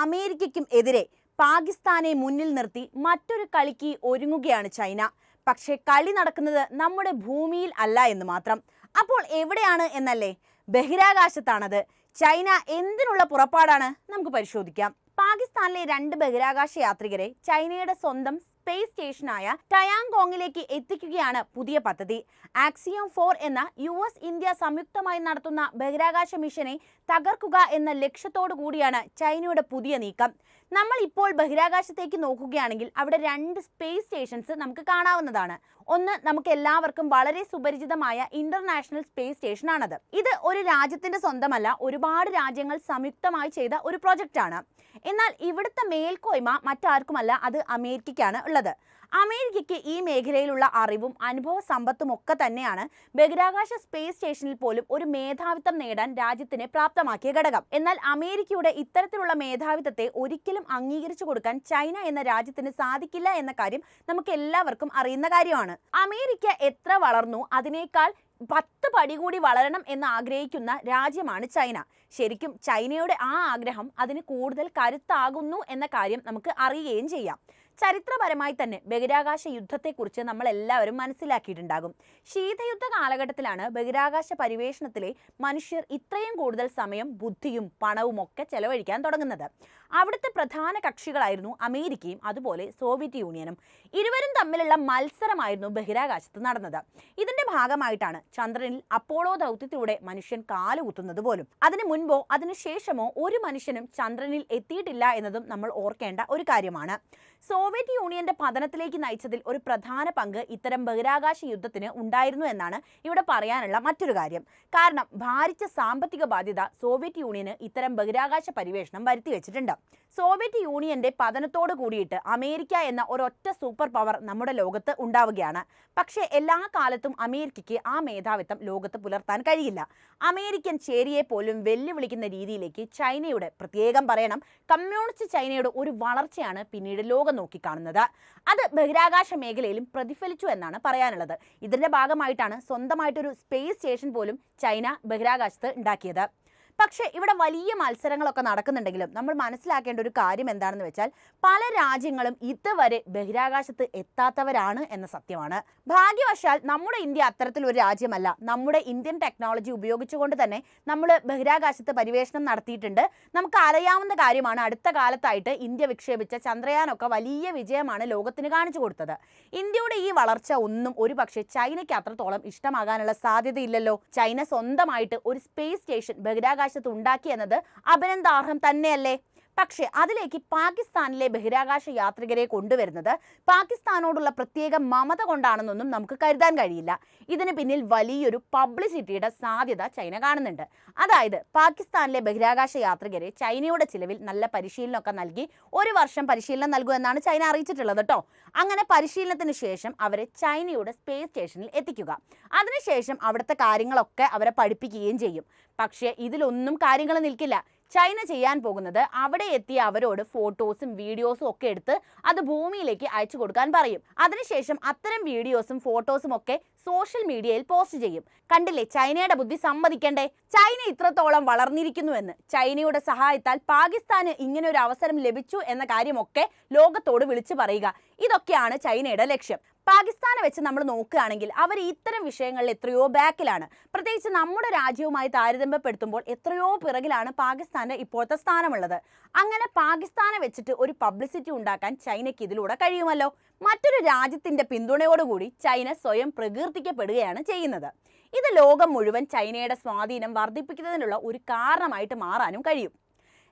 അമേരിക്കയ്ക്കും എതിരെ പാകിസ്ഥാനെ മുന്നിൽ നിർത്തി മറ്റൊരു കളിക്ക് ഒരുങ്ങുകയാണ് ചൈന. പക്ഷേ കളി നടക്കുന്നത് നമ്മുടെ ഭൂമിയിൽ അല്ല എന്ന് മാത്രം. അപ്പോൾ എവിടെയാണ് എന്നല്ലേ? ബഹിരാകാശത്താണത്. ചൈന എന്തിനുള്ള പുറപ്പാടാണ്? നമുക്ക് പരിശോധിക്കാം. പാകിസ്ഥാനിലെ 2 ബഹിരാകാശ യാത്രികരെ ചൈനയുടെ സ്വന്തം സ്പേസ് സ്റ്റേഷനായ ടയാങ്കോങ്ങിലേക്ക് എത്തിക്കുകയാണ് പുതിയ പദ്ധതി. ആക്സിയം 4 എന്ന US ഇന്ത്യ സംയുക്തമായി നടത്തുന്ന ബഹിരാകാശ മിഷനെ തകർക്കുക എന്ന ലക്ഷ്യത്തോടു കൂടിയാണ് ചൈനയുടെ പുതിയ നീക്കം. നമ്മൾ ഇപ്പോൾ ബഹിരാകാശത്തേക്ക് നോക്കുകയാണെങ്കിൽ അവിടെ 2 സ്പേസ് സ്റ്റേഷൻസ് നമുക്ക് കാണാവുന്നതാണ്. ഒന്ന് നമുക്ക് എല്ലാവർക്കും വളരെ സുപരിചിതമായ ഇന്റർനാഷണൽ സ്പേസ് സ്റ്റേഷൻ ആണത്. ഇത് ഒരു രാജ്യത്തിന്റെ സ്വന്തമല്ല, ഒരുപാട് രാജ്യങ്ങൾ സംയുക്തമായി ചെയ്ത ഒരു പ്രൊജക്റ്റ് ആണ്. എന്നാൽ ഇവിടുത്തെ മേൽക്കോയ്മ മറ്റാർക്കുമല്ല, അത് അമേരിക്കയ്ക്കാണ് ഉള്ളത്. അമേരിക്കയ്ക്ക് ഈ മേഖലയിലുള്ള അറിവും അനുഭവ സമ്പത്തും ഒക്കെ തന്നെയാണ് ബഹിരാകാശ സ്പേസ് സ്റ്റേഷനിൽ പോലും ഒരു മേധാവിത്വം നേടാൻ രാജ്യത്തിനെ പ്രാപ്തമാക്കിയ ഘടകം. എന്നാൽ അമേരിക്കയുടെ ഇത്തരത്തിലുള്ള മേധാവിത്വത്തെ ഒരിക്കലും അംഗീകരിച്ചു കൊടുക്കാൻ ചൈന എന്ന രാജ്യത്തിന് സാധിക്കില്ല എന്ന കാര്യം നമുക്ക് എല്ലാവർക്കും അറിയുന്ന കാര്യമാണ്. അമേരിക്ക എത്ര വളർന്നു അതിനേക്കാൾ 10 പടി കൂടി വളരണം എന്ന് ആഗ്രഹിക്കുന്ന രാജ്യമാണ് ചൈന. ശരിക്കും ചൈനയുടെ ആ ആഗ്രഹം അതിന് കൂടുതൽ കരുത്താകുന്നു എന്ന കാര്യം നമുക്ക് അറിയുകയും ചെയ്യാം. ചരിത്രപരമായി തന്നെ ബഹിരാകാശ യുദ്ധത്തെക്കുറിച്ച് നമ്മൾ എല്ലാവരും മനസ്സിലാക്കിയിട്ടുണ്ടാകും. ശീതയുദ്ധ കാലഘട്ടത്തിലാണ് ബഹിരാകാശ പരിവേഷണത്തിലെ മനുഷ്യർ ഇത്രയും കൂടുതൽ സമയം ബുദ്ധിയും പണവും ഒക്കെ ചെലവഴിക്കാൻ തുടങ്ങുന്നത്. അവിടുത്തെ പ്രധാന കക്ഷികളായിരുന്നു അമേരിക്കയും അതുപോലെ സോവിയറ്റ് യൂണിയനും. ഇരുവരും തമ്മിലുള്ള മത്സരമായിരുന്നു ബഹിരാകാശത്ത് നടന്നത്. ഇതിന്റെ ഭാഗമായിട്ടാണ് ചന്ദ്രനിൽ അപ്പോളോ ദൗത്യത്തിലൂടെ മനുഷ്യൻ കാലുകുത്തുന്നത് പോലും. അതിനു മുൻപോ അതിനുശേഷമോ ഒരു മനുഷ്യനും ചന്ദ്രനിൽ എത്തിയിട്ടില്ല എന്നതും നമ്മൾ ഓർക്കേണ്ട ഒരു കാര്യമാണ്. സോവിയറ്റ് യൂണിയന്റെ പതനത്തിലേക്ക് നയിച്ചതിൽ ഒരു പ്രധാന പങ്ക് ഇത്തരം ബഹിരാകാശ യുദ്ധത്തിന് ഉണ്ടായിരുന്നു എന്നാണ് ഇവിടെ പറയാനുള്ള മറ്റൊരു കാര്യം. കാരണം ഭാരിച്ച സാമ്പത്തിക ബാധ്യത സോവിയറ്റ് യൂണിയന് ഇത്തരം ബഹിരാകാശ പരിവേഷണം വരുത്തി വെച്ചിട്ടുണ്ട്. സോവിയറ്റ് യൂണിയന്റെ പതനത്തോട് കൂടിയിട്ട് അമേരിക്ക എന്ന ഒരൊറ്റ സൂപ്പർ പവർ നമ്മുടെ ലോകത്ത് ഉണ്ടാവുകയാണ്. പക്ഷേ എല്ലാ കാലത്തും അമേരിക്കയ്ക്ക് ആ മേധാവിത്വം ലോകത്ത് പുലർത്താൻ കഴിയില്ല. അമേരിക്കൻ ചേരിയെ പോലും വെല്ലുവിളിക്കുന്ന രീതിയിലേക്ക് ചൈനയുടെ, പ്രത്യേകം പറയണം, കമ്മ്യൂണിസ്റ്റ് ചൈനയുടെ ഒരു വളർച്ചയാണ് പിന്നീട് ലോകം നോക്കിക്കാണുന്നത്. അത് ബഹിരാകാശ മേഖലയിലും പ്രതിഫലിച്ചു എന്നാണ് പറയാനുള്ളത്. ഇതിന്റെ ഭാഗമായിട്ടാണ് സ്വന്തമായിട്ടൊരു സ്പേസ് സ്റ്റേഷൻ പോലും ചൈന ബഹിരാകാശത്ത് ഉണ്ടാക്കിയത്. പക്ഷേ ഇവിടെ വലിയ മത്സരങ്ങളൊക്കെ നടക്കുന്നുണ്ടെങ്കിലും നമ്മൾ മനസ്സിലാക്കേണ്ട ഒരു കാര്യം എന്താണെന്ന് വെച്ചാൽ പല രാജ്യങ്ങളും ഇതുവരെ ബഹിരാകാശത്ത് എത്താത്തവരാണ് എന്ന സത്യമാണ്. ഭാഗ്യവശാൽ നമ്മുടെ ഇന്ത്യ അത്തരത്തിലൊരു രാജ്യമല്ല. നമ്മുടെ ഇന്ത്യൻ ടെക്നോളജി ഉപയോഗിച്ചുകൊണ്ട് തന്നെ നമ്മൾ ബഹിരാകാശത്ത് പരിവേഷണം നടത്തിയിട്ടുണ്ട്. നമുക്ക് അറിയാവുന്ന കാര്യമാണ്, അടുത്ത കാലത്തായിട്ട് ഇന്ത്യ വിക്ഷേപിച്ച ചന്ദ്രയാനൊക്കെ വലിയ വിജയമാണ് ലോകത്തിന് കാണിച്ചു കൊടുത്തത്. ഇന്ത്യയുടെ ഈ വളർച്ച ഒന്നും ഒരു പക്ഷേ ചൈനയ്ക്ക് അത്രത്തോളം ഇഷ്ടമാകാനുള്ള സാധ്യതയില്ലല്ലോ. ചൈന സ്വന്തമായിട്ട് ഒരു സ്പേസ് സ്റ്റേഷൻ ബഹിരാകാശ ഉണ്ടാക്കി എന്നത് അഭിനന്ദാർഹം തന്നെയല്ലേ? പക്ഷേ അതിലേക്ക് പാകിസ്ഥാനിലെ ബഹിരാകാശ യാത്രികരെ കൊണ്ടുവരുന്നത് പാകിസ്ഥാനോടുള്ള പ്രത്യേക മമത കൊണ്ടാണെന്നൊന്നും നമുക്ക് കരുതാൻ കഴിയില്ല. ഇതിന് പിന്നിൽ വലിയൊരു പബ്ലിസിറ്റിയുടെ സാധ്യത ചൈന കാണുന്നുണ്ട്. അതായത് പാകിസ്ഥാനിലെ ബഹിരാകാശ യാത്രികരെ ചൈനയുടെ ചിലവിൽ നല്ല പരിശീലനമൊക്കെ നൽകി 1 വർഷം പരിശീലനം നൽകുമെന്നാണ് ചൈന അറിയിച്ചിട്ടുള്ളത് കേട്ടോ. അങ്ങനെ പരിശീലനത്തിന് ശേഷം അവരെ ചൈനയുടെ സ്പേസ് സ്റ്റേഷനിൽ എത്തിക്കുക. അതിനുശേഷം അവിടുത്തെ കാര്യങ്ങളൊക്കെ അവരെ പഠിപ്പിക്കുകയും ചെയ്യും. പക്ഷേ ഇതിലൊന്നും കാര്യങ്ങൾ നിൽക്കില്ല. ചൈന ചെയ്യാൻ പോകുന്നത് അവിടെ എത്തിയ അവരോട് ഫോട്ടോസും വീഡിയോസും ഒക്കെ എടുത്ത് അത് ഭൂമിയിലേക്ക് അയച്ചു കൊടുക്കാൻ പറയും. അതിനുശേഷം അത്തരം വീഡിയോസും ഫോട്ടോസും ഒക്കെ സോഷ്യൽ മീഡിയയിൽ പോസ്റ്റ് ചെയ്യും. കണ്ടില്ലേ, ചൈനയുടെ ബുദ്ധി സമ്മതിക്കണ്ടേ? ചൈന ഇത്രത്തോളം വളർന്നിരിക്കുന്നുവെന്ന്. ചൈനയുടെ സഹായത്താൽ പാകിസ്ഥാന് ഇങ്ങനെ ഒരു അവസരം ലഭിച്ചു എന്ന കാര്യമൊക്കെ ലോകത്തോട് വിളിച്ചു പറയുക. ഇതൊക്കെയാണ് ചൈനയുടെ ലക്ഷ്യം. പാകിസ്ഥാനെ വെച്ച് നമ്മൾ നോക്കുകയാണെങ്കിൽ അവർ ഇത്തരം വിഷയങ്ങളിൽ എത്രയോ ബാക്കിലാണ്. പ്രത്യേകിച്ച് നമ്മുടെ രാജ്യവുമായി താരതമ്യപ്പെടുത്തുമ്പോൾ എത്രയോ പിറകിലാണ് പാകിസ്ഥാന്റെ ഇപ്പോഴത്തെ സ്ഥാനമുള്ളത്. അങ്ങനെ പാകിസ്ഥാനെ വെച്ചിട്ട് ഒരു പബ്ലിസിറ്റി ഉണ്ടാക്കാൻ ചൈനയ്ക്ക് ഇതിലൂടെ കഴിയുമല്ലോ. മറ്റൊരു രാജ്യത്തിന്റെ പിന്തുണയോടുകൂടി ചൈന സ്വയം പ്രകീർത്തിക്കപ്പെടുകയാണ് ചെയ്യുന്നത്. ഇത് ലോകം മുഴുവൻ ചൈനയുടെ സ്വാധീനം വർദ്ധിപ്പിക്കുന്നതിനുള്ള ഒരു കാരണമായിട്ട് മാറാനും കഴിയും.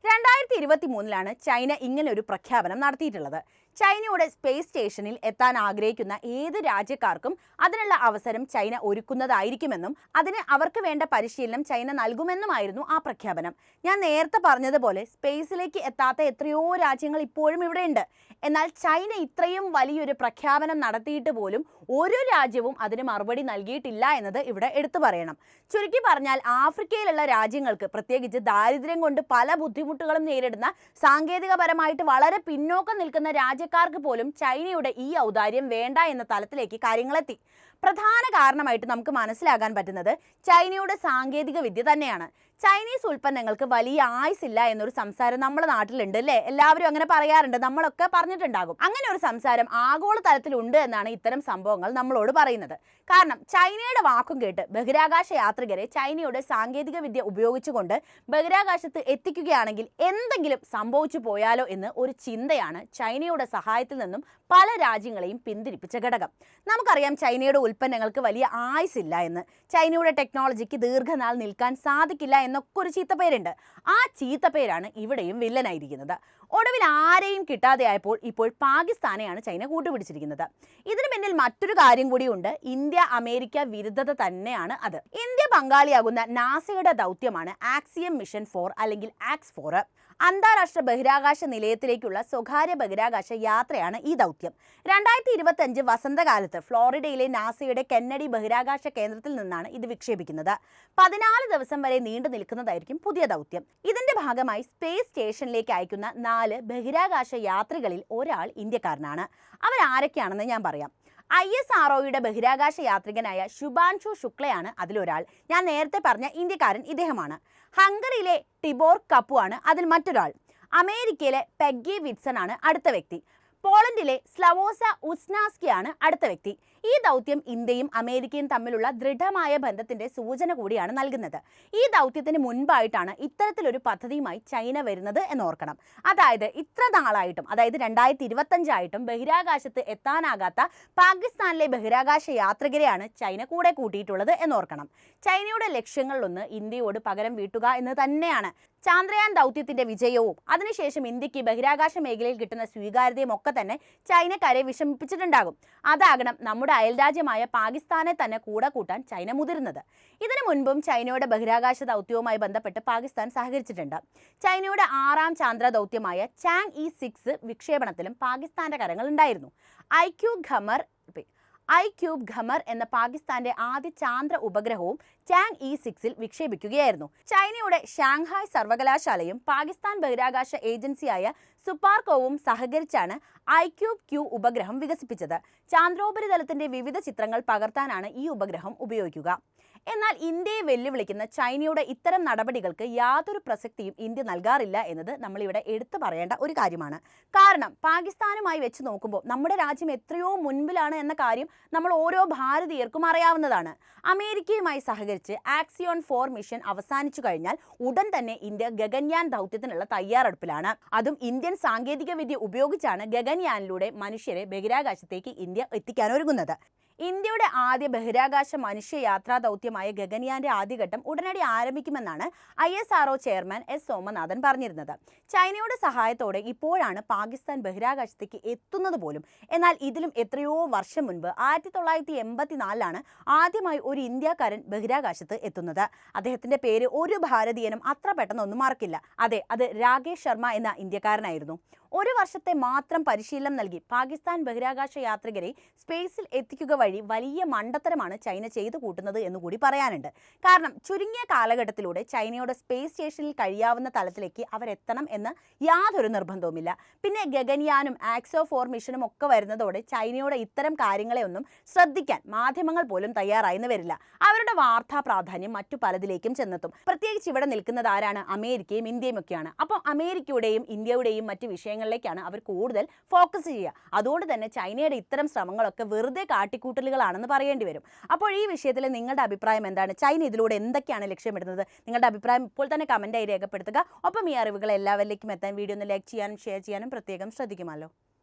2023 ചൈന ഇങ്ങനെ ഒരു പ്രഖ്യാപനം നടത്തിയിട്ടുള്ളത്. ചൈനയുടെ സ്പേസ് സ്റ്റേഷനിൽ എത്താൻ ആഗ്രഹിക്കുന്ന ഏത് രാജ്യക്കാർക്കും അതിനുള്ള അവസരം ചൈന ഒരുക്കുന്നതായിരിക്കുമെന്നും അതിന് അവർക്ക് വേണ്ട പരിശീലനം ചൈന നൽകുമെന്നുമായിരുന്നു ആ പ്രഖ്യാപനം. ഞാൻ നേരത്തെ പറഞ്ഞതുപോലെ സ്പേസിലേക്ക് എത്താത്ത എത്രയോ രാജ്യങ്ങൾ ഇപ്പോഴും ഇവിടെയുണ്ട്. എന്നാൽ ചൈന ഇത്രയും വലിയൊരു പ്രഖ്യാപനം നടത്തിയിട്ട് പോലും ഒരു രാജ്യവും അതിന് മറുപടി നൽകിയിട്ടില്ല എന്നത് ഇവിടെ എടുത്തു പറയണം. ചുരുക്കി പറഞ്ഞാൽ ആഫ്രിക്കയിലുള്ള രാജ്യങ്ങൾക്ക്, പ്രത്യേകിച്ച് ദാരിദ്ര്യം കൊണ്ട് പല ബുദ്ധിമുട്ടുകളും നേരിടുന്ന, സാങ്കേതികപരമായിട്ട് വളരെ പിന്നോക്കം നിൽക്കുന്ന രാജ്യക്കാർക്ക് പോലും ചൈനയുടെ ഈ ഔദാര്യം വേണ്ട എന്ന തലത്തിലേക്ക് കാര്യങ്ങളെത്തി. പ്രധാന കാരണമായിട്ട് നമുക്ക് മനസ്സിലാക്കാൻ പറ്റുന്നത് ചൈനയുടെ സാങ്കേതിക വിദ്യ തന്നെയാണ്. ചൈനീസ് ഉൽപ്പന്നങ്ങൾക്ക് വലിയ ആയുസില്ല എന്നൊരു സംസാരം നമ്മുടെ നാട്ടിലുണ്ട് അല്ലേ? എല്ലാവരും അങ്ങനെ പറയാറുണ്ട്, നമ്മളൊക്കെ പറഞ്ഞിട്ടുണ്ടാകും. അങ്ങനെ ഒരു സംസാരം ആഗോള തലത്തിലുണ്ട് എന്നാണ് ഇത്തരം സംഭവങ്ങൾ നമ്മളോട് പറയുന്നത്. കാരണം ചൈനയുടെ വാക്കും കേട്ട് ബഹിരാകാശ യാത്രികരെ ചൈനയുടെ സാങ്കേതിക വിദ്യ ഉപയോഗിച്ചുകൊണ്ട് ബഹിരാകാശത്ത് എത്തിക്കുകയാണെങ്കിൽ എന്തെങ്കിലും സംഭവിച്ചു പോയാലോ എന്ന് ഒരു ചിന്തയാണ് ചൈനയുടെ സഹായത്തിൽ നിന്നും പല രാജ്യങ്ങളെയും പിന്തിരിപ്പിച്ച ഘടകം. നമുക്കറിയാം ചൈനയുടെ ഉൽപ്പന്നങ്ങൾക്ക് വലിയ ആയുസില്ല എന്ന്, ചൈനയുടെ ടെക്നോളജിക്ക് ദീർഘനാൾ നിൽക്കാൻ സാധിക്കില്ല എന്നൊക്കെ ഒരു ചീത്തപ്പേരുണ്ട്. ആ ചീത്തപ്പേരാണ് ഇവിടെയും വില്ലനായിരിക്കുന്നത്. ഒടുവിൽ ആരെയും കിട്ടാതെയായപ്പോൾ ഇപ്പോൾ പാകിസ്ഥാനെയാണ് ചൈന കൂട്ടുപിടിച്ചിരിക്കുന്നത്. ഇതിനു പിന്നിൽ മറ്റൊരു കാര്യം കൂടിയുണ്ട്. ഇന്ത്യ അമേരിക്ക വിരുദ്ധത തന്നെയാണ് അത്. ഇന്ത്യ പങ്കാളിയാകുന്ന നാസയുടെ ദൗത്യമാണ് ആക്സിയം മിഷൻ 4 അല്ലെങ്കിൽ ആക്സ് 4. അന്താരാഷ്ട്ര ബഹിരാകാശ നിലയത്തിലേക്കുള്ള സ്വകാര്യ ബഹിരാകാശ യാത്രയാണ് ഈ ദൗത്യം. 2025 വസന്തകാലത്ത് ഫ്ലോറിഡയിലെ നാസയുടെ കെന്നഡി ബഹിരാകാശ കേന്ദ്രത്തിൽ നിന്നാണ് ഇത് വിക്ഷേപിക്കുന്നത്. 14 ദിവസം വരെ നീണ്ടു നിൽക്കുന്നതായിരിക്കും പുതിയ ദൗത്യം. ഇതിന്റെ ഭാഗമായി സ്പേസ് സ്റ്റേഷനിലേക്ക് അയക്കുന്ന 4 ബഹിരാകാശ യാത്രികളിൽ ഒരാൾ ഇന്ത്യക്കാരനാണ്. അവരാരൊക്കെയാണെന്ന് ഞാൻ പറയാം. ISROയുടെ ബഹിരാകാശ യാത്രികനായ ശുഭാൻഷു ശുക്ലയാണ് അതിലൊരാൾ. ഞാൻ നേരത്തെ പറഞ്ഞ ഇന്ത്യക്കാരൻ ഇദ്ദേഹമാണ്. ഹംഗറിയിലെ ടിബോർ കപ്പു ആണ് അതിൽ മറ്റൊരാൾ. അമേരിക്കയിലെ പെഗ്ഗി വിറ്റ്സൺ ആണ് അടുത്ത വ്യക്തി. പോളണ്ടിലെ സ്ലവോസ ഉസ്നാസ്കിയാണ് അടുത്ത വ്യക്തി. ഈ ദൗത്യം ഇന്ത്യയും അമേരിക്കയും തമ്മിലുള്ള ദൃഢമായ ബന്ധത്തിന്റെ സൂചന കൂടിയാണ് നൽകുന്നത്. ഈ ദൗത്യത്തിന് മുൻപായിട്ടാണ് ഇത്തരത്തിലൊരു പദ്ധതിയുമായി ചൈന വരുന്നത് എന്നോർക്കണം. അതായത് ഇത്ര നാളായിട്ടും, അതായത് 2025 ആയിട്ടും ബഹിരാകാശത്ത് എത്താനാകാത്ത പാകിസ്ഥാനിലെ ബഹിരാകാശ യാത്രികരെയാണ് ചൈന കൂടെ കൂട്ടിയിട്ടുള്ളത് എന്നോർക്കണം. ചൈനയുടെ ലക്ഷ്യങ്ങളിലൊന്ന് ഇന്ത്യയോട് പകരം വീട്ടുക എന്ന് തന്നെയാണ്. ചാന്ദ്രയാൻ ദൗത്യത്തിന്റെ വിജയവും അതിനുശേഷം ഇന്ത്യക്ക് ബഹിരാകാശ മേഖലയിൽ കിട്ടുന്ന സ്വീകാര്യതയും ഒക്കെ തന്നെ ചൈനക്കാരെ വിഷമിപ്പിച്ചിട്ടുണ്ടാകും. അതാകണം നമ്മുടെ അയൽരാജ്യമായ പാകിസ്ഥാനെ തന്നെ കൂടെ കൂട്ടാൻ ചൈന മുതിരുന്നത്. ഇതിനു മുൻപും ചൈനയുടെ ബഹിരാകാശ ദൗത്യവുമായി ബന്ധപ്പെട്ട് പാകിസ്ഥാൻ സഹകരിച്ചിട്ടുണ്ട്. ചൈനയുടെ 6ാം ചാന്ദ്ര ദൗത്യമായ ചാങ്-E-6 വിക്ഷേപണത്തിലും പാകിസ്ഥാന്റെ കരങ്ങൾ ഉണ്ടായിരുന്നു. ഐക്യൂബ് ഖമർ എന്ന പാകിസ്ഥാന്റെ ആദ്യ ചാന്ദ്ര ഉപഗ്രഹവും ചാങ്-E-6 വിക്ഷേപിക്കുകയായിരുന്നു. ചൈനയുടെ ഷാങ്ഹായ് സർവകലാശാലയും പാകിസ്ഥാൻ ബഹിരാകാശ ഏജൻസിയായ സുപാർക്കോവും സഹകരിച്ചാണ് ഐക്യൂബ് ഉപഗ്രഹം വികസിപ്പിച്ചത്. ചാന്ദ്രോപരിതലത്തിന്റെ വിവിധ ചിത്രങ്ങൾ പകർത്താനാണ് ഈ ഉപഗ്രഹം ഉപയോഗിക്കുക. എന്നാൽ ഇന്ത്യയെ വെല്ലുവിളിക്കുന്ന ചൈനയുടെ ഇത്തരം നടപടികൾക്ക് യാതൊരു പ്രസക്തിയും ഇന്ത്യ നൽകാറില്ല എന്നത് നമ്മളിവിടെ എടുത്തു പറയേണ്ട ഒരു കാര്യമാണ്. കാരണം പാകിസ്ഥാനുമായി വെച്ച് നോക്കുമ്പോൾ നമ്മുടെ രാജ്യം എത്രയോ മുൻപിലാണ് എന്ന കാര്യം നമ്മൾ ഓരോ ഭാരതീയർക്കും അറിയാവുന്നതാണ്. അമേരിക്കയുമായി സഹകരിച്ച് ആക്സിയോൺ 4 മിഷൻ അവസാനിച്ചു കഴിഞ്ഞാൽ ഉടൻ തന്നെ ഇന്ത്യ ഗഗൻയാൻ ദൗത്യത്തിനുള്ള തയ്യാറെടുപ്പിലാണ്. അതും ഇന്ത്യൻ സാങ്കേതിക വിദ്യ ഉപയോഗിച്ചാണ് ഗഗൻയാനിലൂടെ മനുഷ്യരെ ബഹിരാകാശത്തേക്ക് ഇന്ത്യ എത്തിക്കാനൊരുങ്ങുന്നത്. ഇന്ത്യയുടെ ആദ്യ ബഹിരാകാശ മനുഷ്യ യാത്രാ ദൗത്യമായ ഗഗൻയാന്റെ ആദ്യഘട്ടം ഉടനടി ആരംഭിക്കുമെന്നാണ് ISRO ചെയർമാൻ S സോമനാഥൻ പറഞ്ഞിരുന്നത്. ചൈനയുടെ സഹായത്തോടെ ഇപ്പോഴാണ് പാകിസ്ഥാൻ ബഹിരാകാശത്തേക്ക് എത്തുന്നത് പോലും. എന്നാൽ ഇതിലും എത്രയോ വർഷം മുൻപ് 1984 ആദ്യമായി ഒരു ഇന്ത്യക്കാരൻ ബഹിരാകാശത്ത് എത്തുന്നത്. അദ്ദേഹത്തിന്റെ പേര് ഒരു ഭാരതീയനും അത്ര പെട്ടെന്നൊന്നും മറക്കില്ല. അതെ, അത് രാകേഷ് ശർമ്മ എന്ന ഇന്ത്യക്കാരനായിരുന്നു. 1 വർഷത്തെ മാത്രം പരിശീലനം നൽകി പാകിസ്ഥാൻ ബഹിരാകാശ യാത്രികരെ സ്പേസിൽ എത്തിക്കുക വഴി വലിയ മണ്ടത്തരമാണ് ചൈന ചെയ്തു കൂട്ടുന്നത് എന്നുകൂടി പറയാനുണ്ട്. കാരണം ചുരുങ്ങിയ കാലഘട്ടത്തിലൂടെ ചൈനയുടെ സ്പേസ് സ്റ്റേഷനിൽ കഴിയാവുന്ന തലത്തിലേക്ക് അവരെത്തണം എന്ന് യാതൊരു നിർബന്ധവുമില്ല. പിന്നെ ഗഗൻയാനും ആക്സോ 4 മിഷനും ഒക്കെ വരുന്നതോടെ ചൈനയുടെ ഇത്തരം കാര്യങ്ങളെ ഒന്നും ശ്രദ്ധിക്കാൻ മാധ്യമങ്ങൾ പോലും തയ്യാറായെന്ന് വരില്ല. അവരുടെ വാർത്താ പ്രാധാന്യം മറ്റു പലതിലേക്കും ചെന്നെത്തും. പ്രത്യേകിച്ച് ഇവിടെ നിൽക്കുന്നത് ആരാണ്? അമേരിക്കയും ഇന്ത്യയും ഒക്കെയാണ്. അപ്പോൾ അമേരിക്കയുടെയും ഇന്ത്യയുടെയും മറ്റു വിഷയങ്ങളിലേക്കാണ് അവർ കൂടുതൽ ഫോക്കസ് ചെയ്യുക. അതുകൊണ്ട് തന്നെ ചൈനയുടെ ഇത്തരം ശ്രമങ്ങളൊക്കെ വെറുതെ കാട്ടിക്കൂട്ടലുകളാണെന്ന് പറയേണ്ടി വരും. അപ്പോൾ ഈ വിഷയത്തിൽ നിങ്ങളുടെ അഭിപ്രായം എന്താണ്? ചൈന ഇതിലൂടെ എന്തൊക്കെയാണ് ലക്ഷ്യമിടുന്നത്? നിങ്ങളുടെ അഭിപ്രായം ഇപ്പോൾ തന്നെ കമൻറ്റായി രേഖപ്പെടുത്തുക. ഒപ്പം ഈ അറിവുകൾ എല്ലാവരിലേക്കും എത്താൻ വീഡിയോ ഒന്ന് ലൈക്ക് ചെയ്യാനും ഷെയർ ചെയ്യാനും പ്രത്യേകം ശ്രദ്ധിക്കുമല്ലോ.